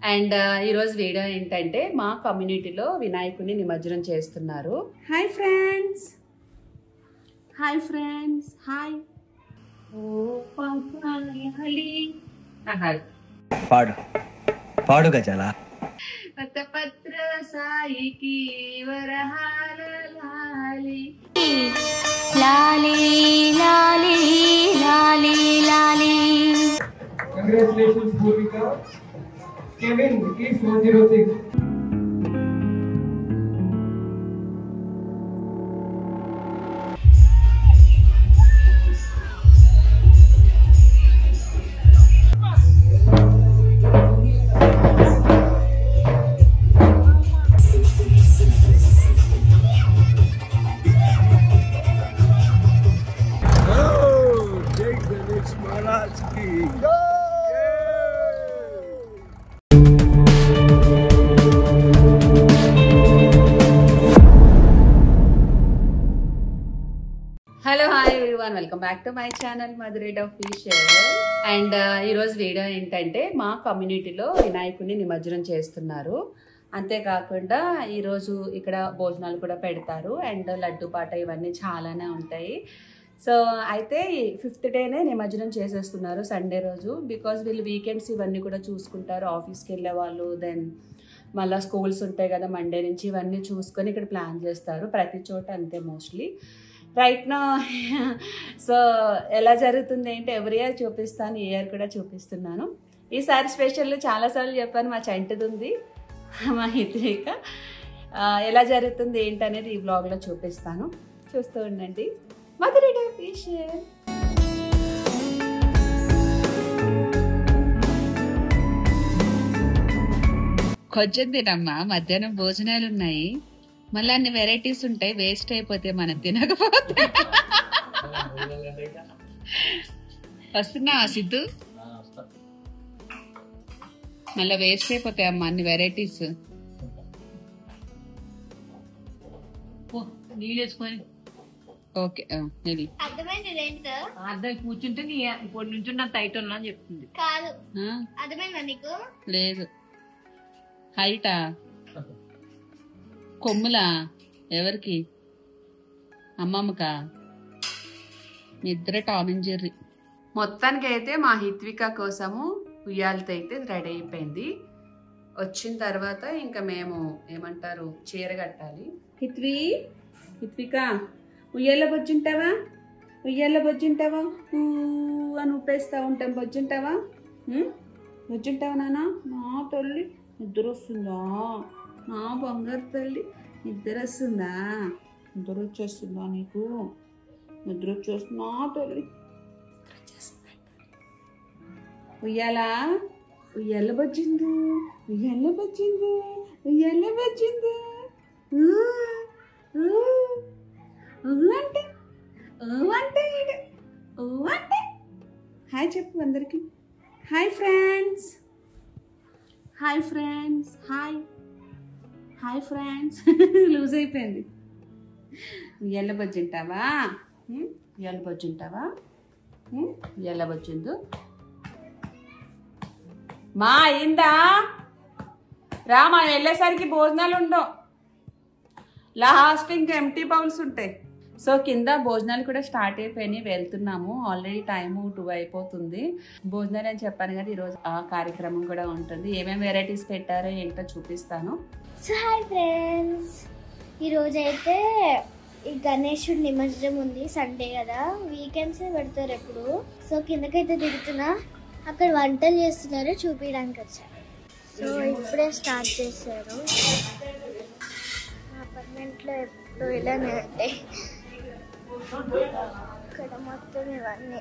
And ఈరోజు video ఏంటంటే మా కమ్యూనిటీలో వినాయకుడిని నిమజ్జనం చేస్తున్నారు. Hi friends, hi friends, hi. పాడు పాడు గజాల పత్ర సాయికి వరహాల లాలి లాలి లాలి లాలి లాలి. Congratulations, Bhumika. Kevin, case 106. Hello hi everyone, welcome back to my channel మధురైడ్ ఆఫీషియల్. అండ్ ఈరోజు వీడియో ఏంటంటే మా కమ్యూనిటీలో వినాయకుడిని నిమజ్జనం చేస్తున్నారు. అంతేకాకుండా ఈరోజు ఇక్కడ భోజనాలు కూడా పెడతారు అండ్ లడ్డు పాట ఇవన్నీ చాలానే ఉంటాయి. సో అయితే 5th డేనే నిమజ్జనం చేసేస్తున్నారు సండే రోజు. బికాజ్ వీళ్ళు వీకెండ్స్ ఇవన్నీ కూడా చూసుకుంటారు, ఆఫీస్కి వెళ్ళే వాళ్ళు, దెన్ మళ్ళీ స్కూల్స్ ఉంటాయి కదా మండే నుంచి, ఇవన్నీ చూసుకొని ఇక్కడ ప్లాన్ చేస్తారు. ప్రతి చోట అంతే మోస్ట్లీ రైట్ నా. సో ఎలా జరుగుతుంది ఏంటి ఎవ్రీ ఇయర్ చూపిస్తాను, ఈ ఇయర్ కూడా చూపిస్తున్నాను. ఈసారి స్పెషల్ చాలాసార్లు చెప్పాను, మా చంటిది ఉంది, మా హిత్విక. ఎలా జరుగుతుంది ఏంటి అనేది ఈ బ్లాగ్లో చూపిస్తాను, చూస్తూ ఉండండి. మధురైడ్ ఆఫీషియల్. కొంచెం తినమ్మా, మధ్యాహ్నం భోజనాలు ఉన్నాయి, మళ్ళీ అన్ని వెరైటీస్ ఉంటాయి, వేస్ట్ అయిపోతే మనం తినకపోతే. వస్తున్నావా సిద్ధు? మళ్ళీ వేస్ట్ అయిపోతాయి అమ్మా అన్ని వెరైటీస్. ఓకే అర్థం కూర్చుంటే నీ ఇప్పుడు నుంచి నా టైట్ ఉన్నా అని చెప్తుంది. కాదు, అర్థమైందా నీకు? లేదు. హైటా కొమ్ములా ఎవరికి? అమ్మమ్మకా? నిద్ర టామ్ అండ్ జెర్రీ. మొత్తానికి అయితే మా హిత్విక కోసము ఉయ్యాలతో అయితే రెడీ అయిపోయింది. వచ్చిన తర్వాత ఇంకా మేము ఏమంటారు చీర కట్టాలి. హిత్విక ఉయ్యాల బొజ్జుంటావా? ఉయ్యాల బొజ్జుంటావా? అని ఊపేస్తా ఉంటాం. బొజ్జుంటావా? బొజ్జుంటావా నాన్న? నా తల్లి నిద్ర వస్తుందా? నా బంగారు తల్లి నిద్ర వస్తుందా? నిద్ర వచ్చేస్తుందా నీకు? నిద్ర వచ్చేస్తుందా తల్లి? ఉయ్యాలా? ఉయ్యాల బొజ్జింది, ఉయ్యాల బొజ్జింది, ఉయ్యాల బొజ్జింది. అంటే అంటే అంటే హాయ్ చెప్పు అందరికి. Hi friends, hi friends, hi hi friends. Loose అయిపోయింది. ఉయ్యాల బొజ్జుంటావా? ఉయ్యాల బొజ్జుంటావా? ఉయ్యాల బొజ్జుందు మా అయిందా? రా, మా వెళ్ళేసరికి భోజనాలు ఉండవు, లాస్ట్ ఇంకా ఎంటీ బౌల్స్ ఉంటాయి. సో కింద భోజనాలు కూడా స్టార్ట్ అయిపోయినాయి, వెళ్తున్నాము. ఆల్రెడీ టైము 2 అయిపోతుంది. భోజనాలు అని చెప్పాను కదా, ఈరోజు ఆ కార్యక్రమం కూడా ఉంటుంది. ఏమేమి వెరైటీస్ పెట్టారో ఏంటో చూపిస్తాను. సో హాయ్ ఫ్రెండ్స్, ఈరోజు అయితే ఈ గణేశుడి నిమజ్జనం ఉంది. సండే కదా, వీకెండ్స్ పెడతారు ఎప్పుడు. సో కిందకైతే దిగుతున్నా, అక్కడ వంటలు చేస్తున్నారు, చూపించడానికి వచ్చారు. సో ఇప్పుడే స్టార్ట్ చేశారు. అపార్ట్మెంట్లో ఎప్పుడు ఇలానే ఉంటాయి, ఇక్కడ మొత్తం ఇవన్నీ.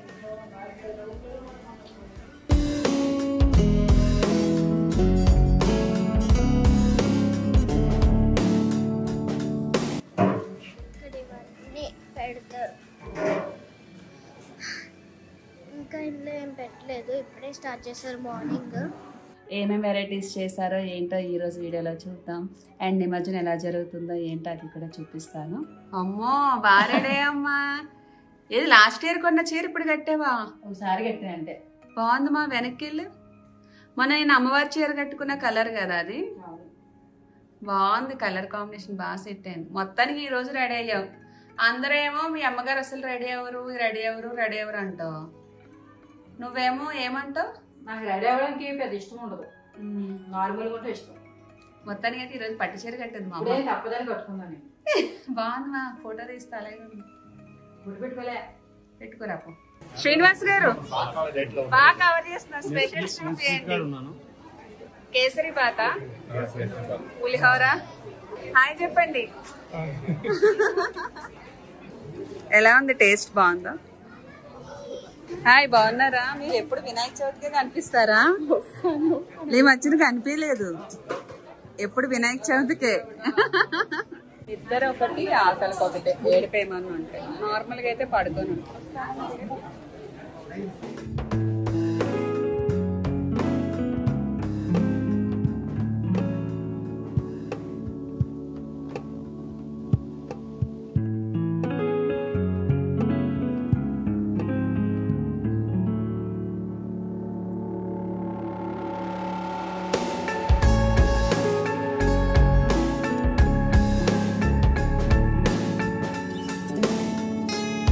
ఇక్కడ ఇవన్నీ పెడతారు. ఇంకా ఇంట్లో ఏం పెట్టలేదు, ఇప్పుడే స్టార్ట్ చేశారు మార్నింగ్. ఏమేమి వెరైటీస్ చేశారో ఏంటో ఈరోజు వీడియోలో చూద్దాం. అండ్ నిమజ్జనం ఎలా జరుగుతుందో ఏంటో అది కూడా చూపిస్తాను. అమ్మో బారెడే అమ్మా, ఏది లాస్ట్ ఇయర్ కొన్న చీర ఇప్పుడు కట్టావా? ఒకసారి కట్టిన అంటే బాగుందమ్మా. వెనక్కి వెళ్ళు. మన నేను అమ్మవారి చీర కట్టుకున్న కలర్ కదా అది. బాగుంది, కలర్ కాంబినేషన్ బాగా సెట్ అయింది. మొత్తానికి ఈ రోజు రెడీ అయ్యావు. అందరూ ఏమో మీ అమ్మగారు అసలు రెడీ అవ్వరు అంటావు. నువ్వేమో ఏమంటావు? నాకు రెడీ అవ్వడానికి పెద్ద ఇష్టం ఉండదు, నార్మల్గా ఉంటే ఇష్టం. మొత్తానికి అయితే ఈరోజు పట్టు చీర కట్టింది మా అమ్మ. తప్పదని కట్టుకున్నాను. బాగుంది మా, ఫోటో తీస్తా. అలాగే గుడి పెట్టుకోలే, పెట్టుకోరాపు. శ్రీనివాస్ గారు బాగా కవర్ చేస్తున్నా. స్పెషల్ షూట్ ఏంటి? కేసరి బాత, పులిహోర. హాయ్ చెప్పండి. ఎలా ఉంది? టేస్ట్ బాగుందా? హాయ్, బాగున్నారా? మీరు ఎప్పుడు వినాయక చవితికే కనిపిస్తారా? ఈ మధ్యన కనిపించలేదు, ఎప్పుడు వినాయక చవితికే. ఇద్దరు ఒకటి, ఆకలికి ఒకటే. ఏడిపోయమని ఉంటాయి. నార్మల్గా అయితే పడుకొని ఉంటాయి.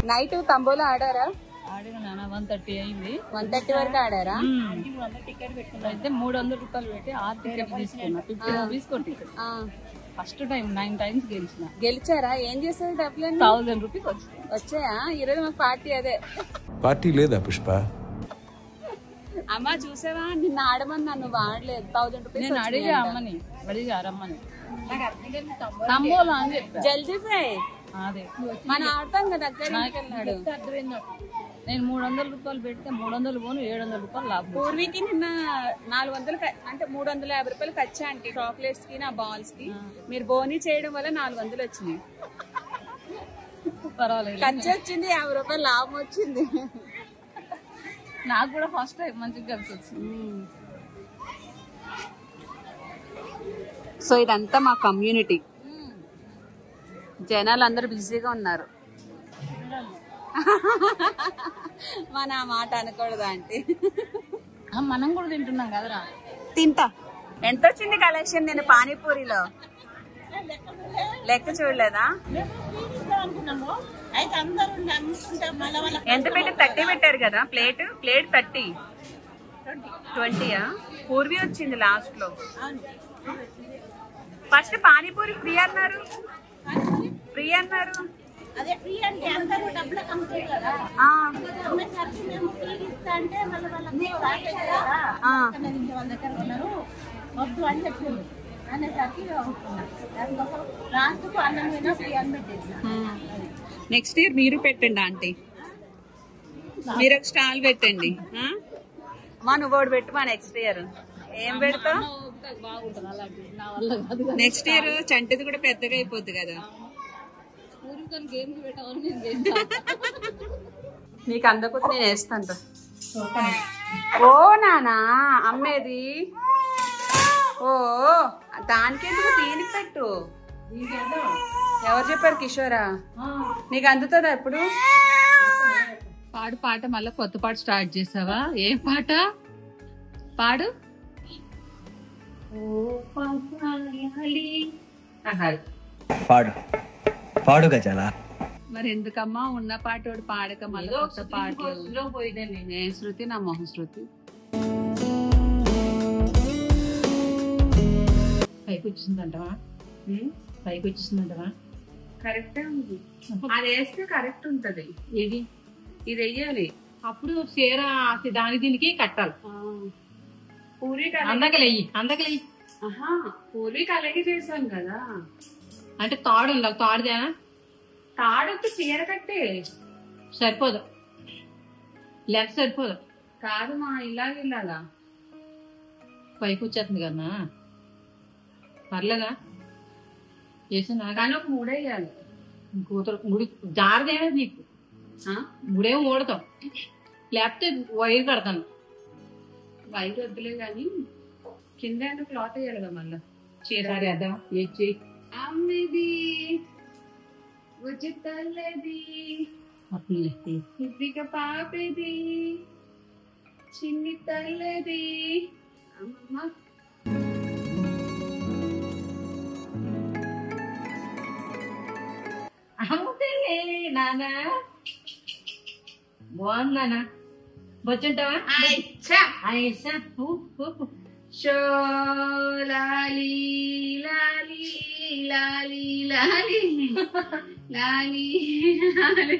నైట్ తంబోలా ఆడారా? ఆడిగా 1:30 అయింది. 1:30 వరకు ఆడారా? టికెట్ పెట్టుకున్నా అయితే 300 రూపాయలు పెట్టి 6 టికెట్ తీసుకున్నా. 50 rupees ticket. First time 9 times గెలిచిన. గెలిచారా? ఏం చేశారు? డబ్బులు 1000 రూపీస్ వచ్చాయా? ఈరోజు మాకు పార్టీ అదే. పార్టీ లేదా పుష్ప? అమ్మ చూసావా, నిన్న ఆడమని నన్ను వాడలేదు. 1000 రూపీస్. నేను అడిగా అమ్మని, రమ్మని. తంబోలా అని చెప్పా. జల్దీ సాయి అదే మనం ఆడతాం కదా. అర్థమైనాడు. నేను 300 రూపాయలు పెడితే 300 పోను 700 రూపాయలు లాభం. పూర్వీకి నిన్న 400 అంటే 350 రూపాయలు ఖర్చు అంటే చాక్లెట్స్ కి, నా బాల్స్ కి. మీరు బోనీ చేయడం వల్ల 400 వచ్చినాయి. పర్వాలేదు, ఖర్చు వచ్చింది, 50 రూపాయలు లాభం వచ్చింది. నాకు కూడా ఫస్ట్ టైం మంచిగా కలిసి వచ్చింది. సో ఇదంతా మా కమ్యూనిటీ. జనాలు అందరూ బిజీగా ఉన్నారు. మన మాట అనకూడదు అంటే. మనం కూడా తింటున్నాం కదరా. తింటా. ఎంత వచ్చింది కలెక్షన్? నేను పానీపూరిలో లెక్క చూడలేదా? ఎంత పెట్టి 30 పెట్టారు కదా ప్లేట్. 30. 20యా? పూర్వీ వచ్చింది లాస్ట్ లో. ఫస్ట్ పానీపూరి ఫ్రీ అన్నారు. అదే ఫ్రీ అంటే అందరూ డబ్బులు కమ్ముతారు కదా. అమ్మేసరికి మేము ఫ్రీ ఇస్తా అంటే మళ్ళీ వాళ్ళ దగ్గర ఉన్నారు వద్దు అని చెప్పింది. అనేసరికి లాస్ట్ కు అన్నం మీద ఫ్రీ అని పెట్టేసిన. నెక్స్ట్ ఇయర్ మీరు పెట్టండి ఆంటీ, మీరు ఒక స్టాల్ పెట్టండి. మా నువ్వు పెట్టు. మా నెక్స్ట్ ఇయర్ ఏం పెడతా? నెక్స్ట్ ఇయర్ చంటిది కూడా పెద్దగా అయిపోద్ది కదా. నీకు అందకపోతే నేను వేస్తాను. ఓ నానా అమ్మేది. ఓ దానికెందుకు? దీనికి పెట్టు. ఎవరు చెప్పారు? కిషోరా. నీకు అందుతుందా ఇప్పుడు? పాట మళ్ళీ కొత్త పాట స్టార్ట్ చేసావా? ఏం పాట? పాడు. పాడు గజాల. మరి ఎందుకమ్మా ఉన్న పాటోడు పాడక మళ్ళీ కొత్త పాటలు? నేను శృతి, నా మొహం శృతి. పైకి వచ్చేసిందంటవా? కరెక్టే ఉంది. అది వేస్తే కరెక్ట్ ఉంటది. ఏది? ఇది వెయ్యాలి. అప్పుడు చీర దాని దీనికి కట్టాలి. పూర్వీకి అందకలెయ్యి. పూర్వీకి అలాగే చేశాను కదా. అంటే తాడు ఉండాలి. తాడుదేనా? తాడొద్దు, చీర కట్టే. సరిపోదు, లెక్క సరిపోదు. కాదు మా ఇలాగా పైకి వచ్చేస్తుంది కదన్నా. పర్లేదా? చేసినా కానీ ఒక 3 వేయాలి. ముడి జారదేనా నీకు? ముడేమో మూడతాం, లేకపోతే వైర్ కడతాను. వైర్ వద్దులే గాని కింద క్లాత్ వేయాలి కదా మళ్ళా. చీర వేద్దాం. ఏ చెయ్యి అమ్మిది ఉచితల్లది ఇదిక పాపేది చిన్ని తల్లది నానా బాగుందానా బొచ్చుంటావా షో లాలి లాలి లాలి లాలి లాలి లాలి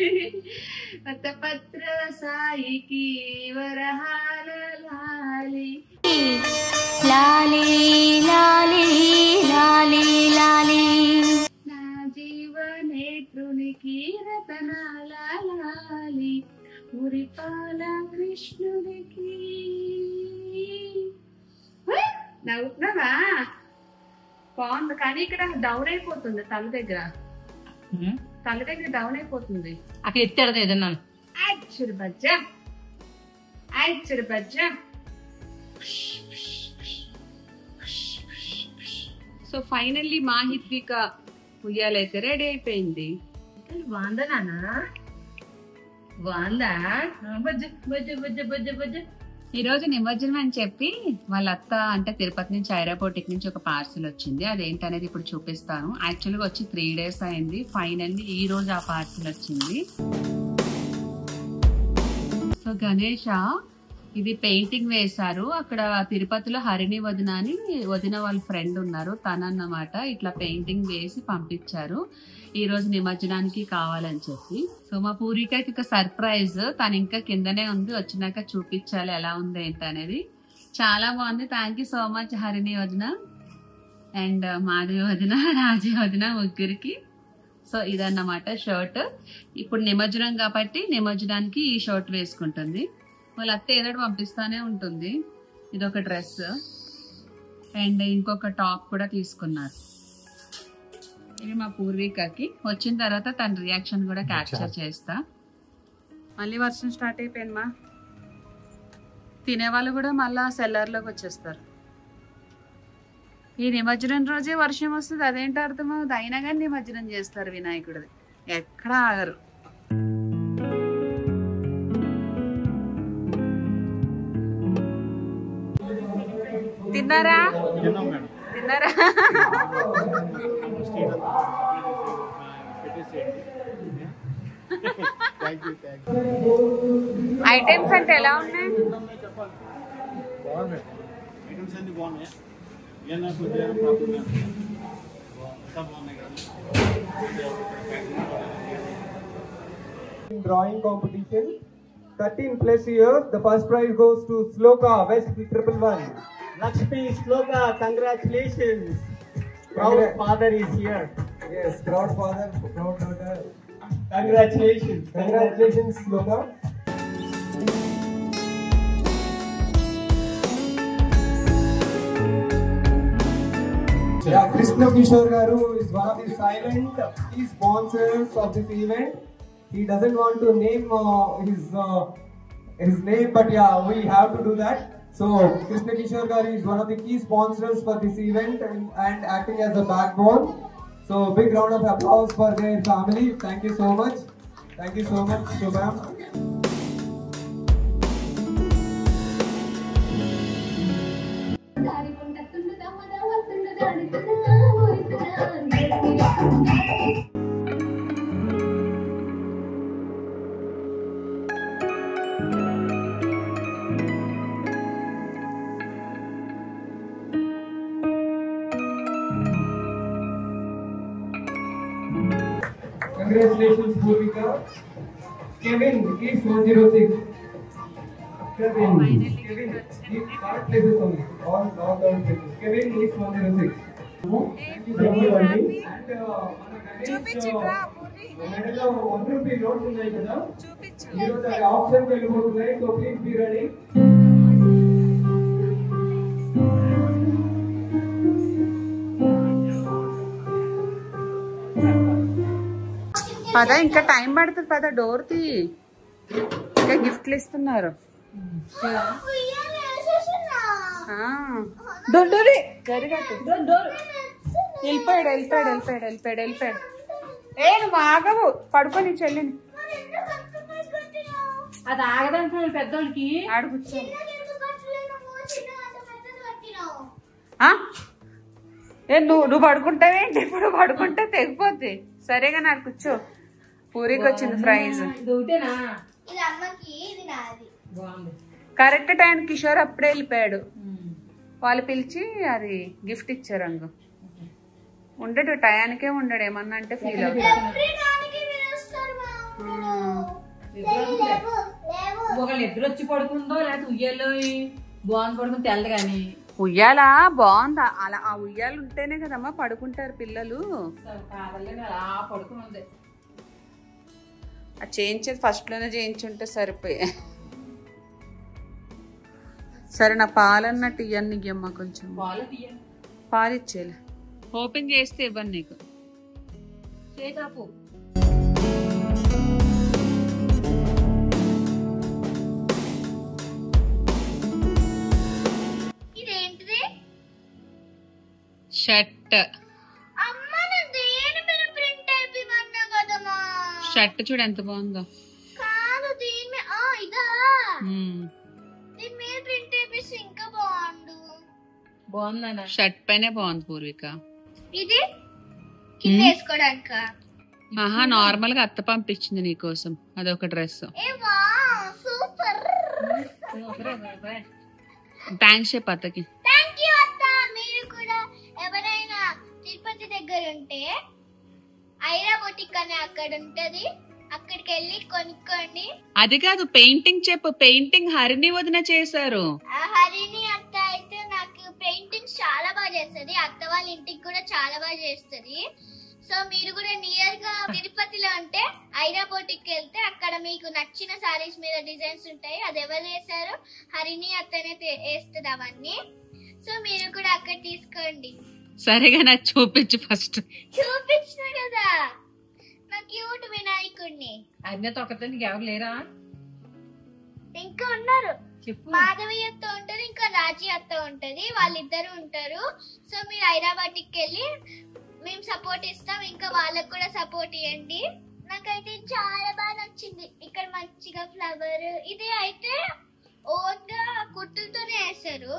పత్ర సాయికి వరహాల లాలి లాలి లాలి లాలి లాలి నా జీవనేత్రునికి రతనాల లాలి ఉరిపాల కృష్ణుడికి. నవ్వుతున్నావా? బాగుంది కానీ ఇక్కడ డౌన్ అయిపోతుంది తల దగ్గర డౌన్ అయిపోతుంది. అక్కడ ఎత్తాడు ఏదన్నా యాక్చువల్ బజ్జా సో ఫైనల్లీ మా హిత్విక ఉయ్యాలైతే రెడీ అయిపోయింది. బాగుందా నాన్న? బాగుందా? బజ్జ బజ్జ బజ్జ బజ్జ బజ్జ. ఈ రోజు నిమజ్జనం అని చెప్పి వాళ్ళ అత్త అంటే తిరుపతి నుంచి ఐరాపోర్టిక్ నుంచి ఒక పార్సిల్ వచ్చింది. అదేంటనేది ఇప్పుడు చూపిస్తాను. యాక్చువల్గా వచ్చి 3 days అయింది. ఫైనల్లీ ఈ రోజు ఆ పార్సిల్ వచ్చింది. సో గణేష ఇది పెయింటింగ్ వేశారు. అక్కడ తిరుపతిలో హరిణి వదిన అని వదిన వాళ్ళ ఫ్రెండ్ ఉన్నారు, తనన్నమాట ఇట్లా పెయింటింగ్ వేసి పంపించారు ఈ రోజు నిమజ్జనానికి కావాలని చెప్పి. సో మా పూరికకి ఒక సర్ప్రైజ్, తను ఇంకా కిందనే ఉంది, వచ్చినాక చూపించాలి ఎలా ఉంది ఏంటనేది. చాలా బాగుంది. Thank you so much Harini వదిన అండ్ మాధవి వదిన, రాజీ వదిన ముగ్గురికి. సో ఇదన్నమాట షర్ట్. ఇప్పుడు నిమజ్జనం కాబట్టి నిమజ్జనానికి ఈ షర్ట్ వేసుకుంటుంది. వాళ్ళ అత్త ఏదో పంపిస్తానే ఉంటుంది. ఇదొక డ్రెస్ అండ్ ఇంకొక టాప్ కూడా తీసుకున్నారు. ఇవి మా పూర్వీకకి. వచ్చిన తర్వాత తన రియాక్షన్ కూడా క్యాప్చర్ చేస్తా. మళ్ళీ వర్షం స్టార్ట్ అయిపోయింది మా. తినేవాళ్ళు కూడా మళ్ళా సెల్లర్లోకి వచ్చేస్తారు. ఈ నిమజ్జనం రోజే వర్షం వస్తుంది, అదేంటి అర్థమవుతుంది. అయినా కానీ నిమజ్జనం చేస్తారు వినాయకుడిది, ఎక్కడ ఆగరు. తిన్నారా? తిన్నారా? ఐటమ్స్ అంటే ఎలా ఉన్నాయి? Drawing competition, 13+ years. The first prize goes to Sloka West 111. Lakshmi Sloka, congratulations. Proud father is here. Yes, proud father, proud daughter. Congratulations. Congratulations, Sloka. Yeah, Krishna Kishore Garu is one of the silent key sponsors of this event. He doesn't want to name his name, but yeah, we have to do that. So Krishna Kishore Garu is one of the key sponsors for this event and acting as a backbone. So big round of applause for their family. Thank you so much. Thank you so much, Shubham. Congratulations, Bhumika. Kevin, East 106. Kevin, card places only. All down places. Kevin, East 106. Thank you so much. And మన 1 rupee notes ఉన్నాయి కదా, ఈరోజు అది ఆప్షన్కి వెళ్ళిపోతున్నాయి. So please be ready. పద, ఇంకా time పడుతుంది. పద, డోర్ తీ. ఇంకా గిఫ్ట్లు ఇస్తున్నారు. వెళ్ళిపోయాడు. ఏ నువ్వు ఆగవు, పడుకొని చెల్లిని. అది ఆగదంటున్నాను పెద్దోళ్ళకి. ఆడు కూర్చో. నువ్వు పడుకుంటావేంటి? ఇప్పుడు పడుకుంటే తెగిపోద్ది. సరేగా నాకు కూర్చో. పూరికి వచ్చింది ప్రైజ్. కరెక్ట్ టైం కిషోర్ అప్పుడే వెళ్ళిపోయాడు. వాళ్ళు పిలిచి అది గిఫ్ట్ ఇచ్చారు. అంగు ఉండడు, టయానికే ఉండడు. ఏమన్నా అంటే ఫీల్ అవుతాడు. ఒకళ్ళు ఎదురు వచ్చి పడుకుందో లేకపోతే ఉయ్యాలో బాగుంది పడుకుని తెల్లదు కానీ ఉయ్యాల బాగుందా? అలా ఆ ఉయ్యాలు ఉంటేనే కదమ్మా పడుకుంటారు పిల్లలు. అలా పడుకుని ఉంది. అది చేయించేది ఫస్ట్ లోనే చేయించుంటే సరిపోయే. సరే నా పాలన్నట్టు ఇవ్వను నీకమ్మా. కొంచెం పాలు ఇచ్చేలే. ఓపెన్ చేస్తే ఇవ్వను నీకు. చేతాపు షర్ట్. షర్ట్ చూడు ఎంత బాగుందో. బాగుందా? షర్ట్ పైనే బాగుంది పూర్విక. ఇది కింద వేసుకోవడానిక? ఆహా, నార్మల్ గా అత్త పంపించింది నీకోసం అదొక డ్రెస్. సూపర్. థ్యాంక్స్ చెప్పు అత్తకి. థ్యాంక్ యూ అత్త. మీరు కూడా ఎవరైనా తిరుపతి దగ్గర ఉంటే ఐరా బొటిక్ అని అక్కడ ఉంటది, అక్కడికి వెళ్ళి కొనుక్కోండి. అది కాదు, పెయింటింగ్ చెప్పు. పెయింటింగ్ హరిని వదిన చేశారు. హరిని అత్త అయితే నాకు పెయింటింగ్స్ చాలా బాగా చేస్తుంది. అత్త వాళ్ళ ఇంటికి కూడా చాలా బాగా చేస్తుంది. సో మీరు కూడా నియర్ గా తిరుపతిలో ఉంటే ఐరా బొటిక్ వెళ్తే అక్కడ మీకు నచ్చిన సారీస్ మీద డిజైన్స్ ఉంటాయి. అది ఎవరు వేసారో హరిని అత్తనే వేస్తుంది అవన్నీ. సో మీరు కూడా అక్కడ తీసుకోండి. సరేగా నాకు చూపించు ఫస్ట్. చూపించిన కదా నా క్యూట్ వినాయకుడిని. అన్నీ తొక్కతో నీకు ఎవరు లేరా? ఇంకా ఉన్నారు. చెప్పు. మాధవి అత్త ఉంటది, ఇంకా రాజీ అత్త ఉంటది. వాళ్ళిద్దరు ఉంటారు. సో మీరు హైదరాబాద్కి వెళ్ళి మేము సపోర్ట్ ఇస్తాం. ఇంకా వాళ్ళకు కూడా సపోర్ట్ ఇవ్వండి. నాకైతే చాలా బాగా నచ్చింది. ఇక్కడ మంచిగా ఫ్లవర్. ఇది అయితే ఓన్ గా కుట్టులతోనే వేసారు.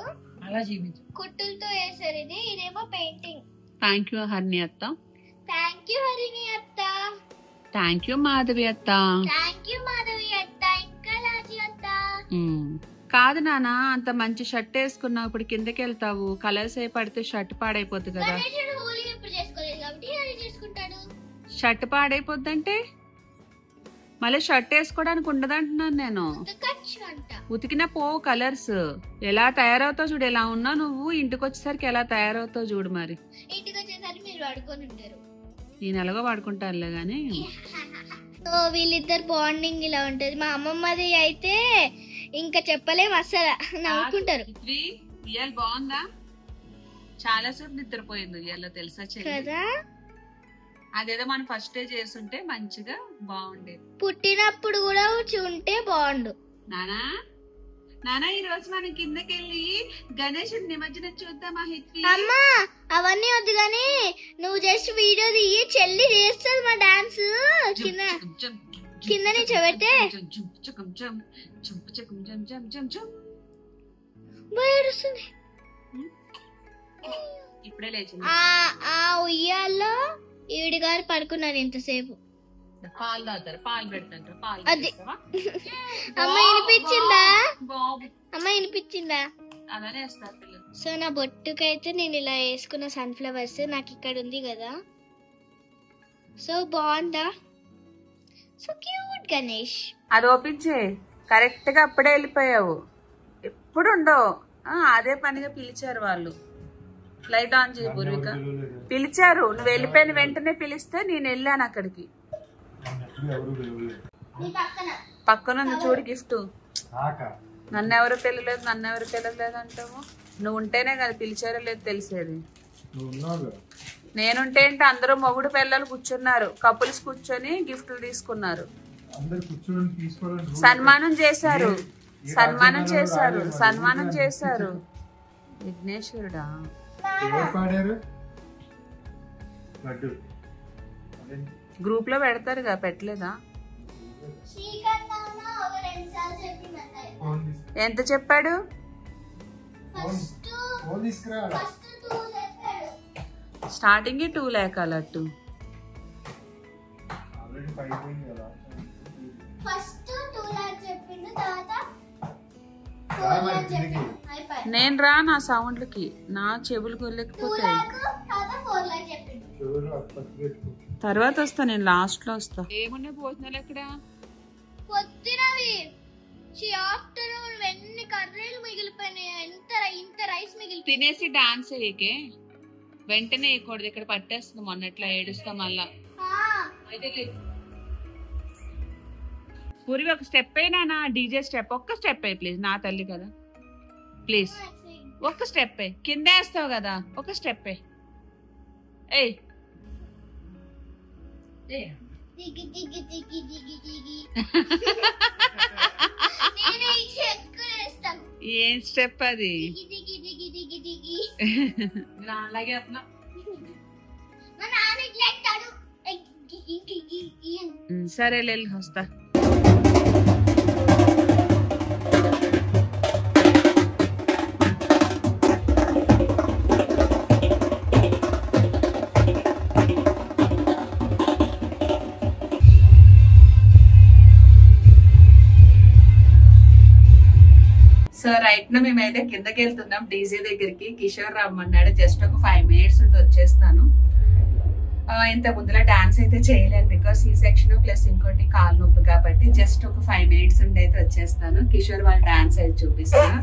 అలా చూపించు. కుట్టులతో వేసారు. ఇదేమో పెయింటింగ్. థ్యాంక్ యూ హరిని అత్త. థ్యాంక్ యూ హరిని అత్త. థ్యాంక్ యూ మాధవి అత్త. థ్యాంక్ యూ మాధవి అత్త. ఇంకా రాజీ అత్త. కాదు నాన్న, అంత మంచి షర్ట్ వేసుకున్నావు, ఇప్పుడు కిందకి వెళ్తావు, కలర్స్ ఏ పడితే షర్ట్ పాడైపోద్ది కదా. గణేశుడు హోలీ ఎప్పుడు చేసుకోలేదు కాబట్టి హరి చేసుకుంటాడు. షర్ట్ పాడైపోద్దంటే మళ్ళీ షర్ట్ వేసుకోవడానికి ఉండదంటున్నాను నేను. ఉతకచ్చు అంట. ఉతికిన పోవు కలర్స్. ఎలా తయారవుతావు చూడు. ఎలా ఉన్నావు నువ్వు, ఇంటికి వచ్చేసరికి ఎలా తయారవుతావు చూడు. మరి ఇంటికి వచ్చేసరికి మీరు పడుకొని ఉంటారు. నేను ఎలాగో పడుకుంటానులే గాని. సో వీళ్ళిద్దరు బాండింగ్ ఇలా ఉంటది. మా అమ్మమ్మది అయితే ఇంకా చెప్పలేము అసలు. నవ్వుకుంటారు ఉయ్యాల బాగుందా? చాలా సేపు నిద్రపోయింది ఉయ్యాల తెలుసా కదా. అదేదో మనం ఫస్ట్ డే చేస్తుంటే మంచిగా బాగుండేది. పుట్టినప్పుడు కూడా ఉంటే బాగుండు. నానా నానా ఈ రోజు మనం కిందకెళ్ళి గణేశుడి నిమజ్జనం చూద్దామా హిత్వి? అమ్మా అవన్నీ వద్దు గాని నువ్వు జస్ట్ వీడియో తీయి. చెల్లి చేస్తుంది మా డాన్స్. కింద నుంచి పెడితే ఏడుస్తుంది. ఇప్పుడే లేచింది. ఆ ఉయ్యాల్లో ఈవిడి గారు పడుకున్నారు ఇంతసేపు. పాలు తాగుతారు, పాలు పెడతారు. పాలు అది అమ్మ వినిపించిందా? అమ్మ వినిపించిందా? అలానే వేస్తారు పిల్లలు. సో నా బొట్టుకైతే నేను ఇలా వేసుకున్న సన్ఫ్లవర్స్ నాకు ఇక్కడ ఉంది కదా. సో బాగుందా? So cute Ganesh. అది ఓపించే. కరెక్ట్ గా అప్పుడే వెళ్ళిపోయావు. ఎప్పుడు ఉండవు. అదే పనిగా పిలిచారు వాళ్ళు. లైట్ ఆన్ చేయి పూర్విక. పిలిచారు, నువ్వు వెళ్ళిపోయిన వెంటనే పిలిస్తే నేను వెళ్ళాను అక్కడికి. పక్కనుంది చూడు గిఫ్ట్. నన్నెవరు పిల్లలేదు అంటావు. నువ్వు ఉంటేనే కదా పిలిచారో లేదు తెలిసేది. నేనుంటే ఏంటి, అందరూ మొగుడు పిల్లలు కూర్చున్నారు, కపుల్స్ కూర్చొని గిఫ్ట్లు తీసుకున్నారు. సన్మానం చేశారు. విఘ్నేశ్వరుడా. గ్రూప్ లో పెడతారుగా, పెట్టలేదా? శ్రీకాంత్ ఎంత చెప్పాడు? Starting 2 lakh అలట్టు. ఫస్ట్ 2 lakh చెప్పిండు, తర్వాత 4 lakh చెప్పిండు. అయిపోయి నేను రా నా సౌండ్లకి, నా చెవులు 2 కొల్లకపోతే lakh తర్వాత 4 lakh చెప్పిండు. తర్వాత వస్తా, నేను లాస్ట్ లో వస్తా. ఏమున్నాయి భోజనాలు ఎక్కడ? పొద్దునవి ఆఫ్టర్నూన్ ఎన్ని కర్రీలు మిగిలిపోయినాయి, ఇంత రైస్ మిగిలిపోయింది. తినేసి డాన్స్ చేయకే, వెంటనే వేయకూడదు, ఇక్కడ పట్టేస్తుంది, మొన్నట్లా ఏడుస్తా మళ్ళా. పూర్వి ఒక స్టెప్ అయినా డీజే స్టెప్, ఒక్క స్టెప్ అయ్యి ప్లీజ్, నా తల్లి కదా ప్లీజ్, ఒక్క స్టెప్ అయ్యి, కింద వేస్తావు కదా, ఒక స్టెప్ అయ్యి. ఏయ్ దిగి దిగి దిగి దిగి దిగి నేను ఈ చెక్కు వేస్తాను. ఏం స్టెప్ అది? దిగి దిగి దిగి దిగి దిగి అలాగే అట్లా. మా నాన్న ఇట్లా అంటాడు. దిగి దిగి దిగి. సరే వెళ్ళి వస్తా. సో రైట్ నా మేమైతే కిందకి వెళ్తున్నాం డీజే దగ్గరికి. కిషోర్ రమ్మన్నాడు, జస్ట్ ఒక 5 minutes ఉంటే వచ్చేస్తాను. ఇంత ముందులో డాన్స్ అయితే చేయలేను, బికాస్ ఈ సెక్షన్ ప్లస్ ఇంకోటి కాలు నొప్పి, కాబట్టి జస్ట్ ఒక 5 minutes ఉండి అయితే వచ్చేస్తాను. కిషోర్ వాళ్ళ డాన్స్ అయితే చూపిస్తాను.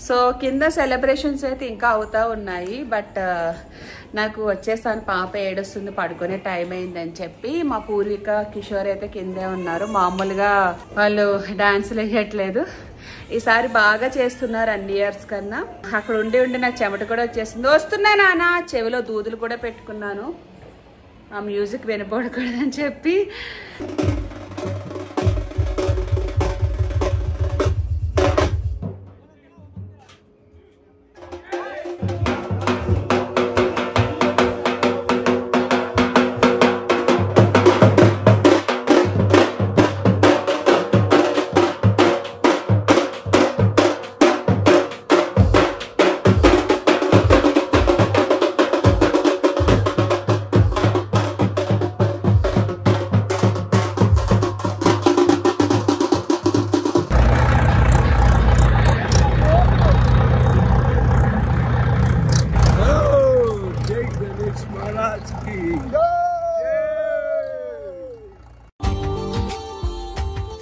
సో కింద సెలబ్రేషన్స్ అయితే ఇంకా అవుతా ఉన్నాయి, బట్ నాకు వచ్చేసాను, పాప ఏడుస్తుంది, పడుకునే టైం అయిందని చెప్పి మా పూర్విక కిషోర్ అయితే కిందే ఉన్నారు. మామూలుగా వాళ్ళు డాన్సులు వేయట్లేదు, ఈసారి బాగా చేస్తున్నారు అన్ని ఇయర్స్ కన్నా. అక్కడ ఉండి ఉండి నాకు చెమట కూడా వచ్చేసింది. వస్తున్నా నాన్న, చెవిలో దూదులు కూడా పెట్టుకున్నాను, ఆ మ్యూజిక్ వినపడకూడదని చెప్పి.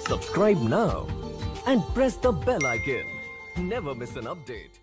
Subscribe now and press the bell icon. Never miss an update.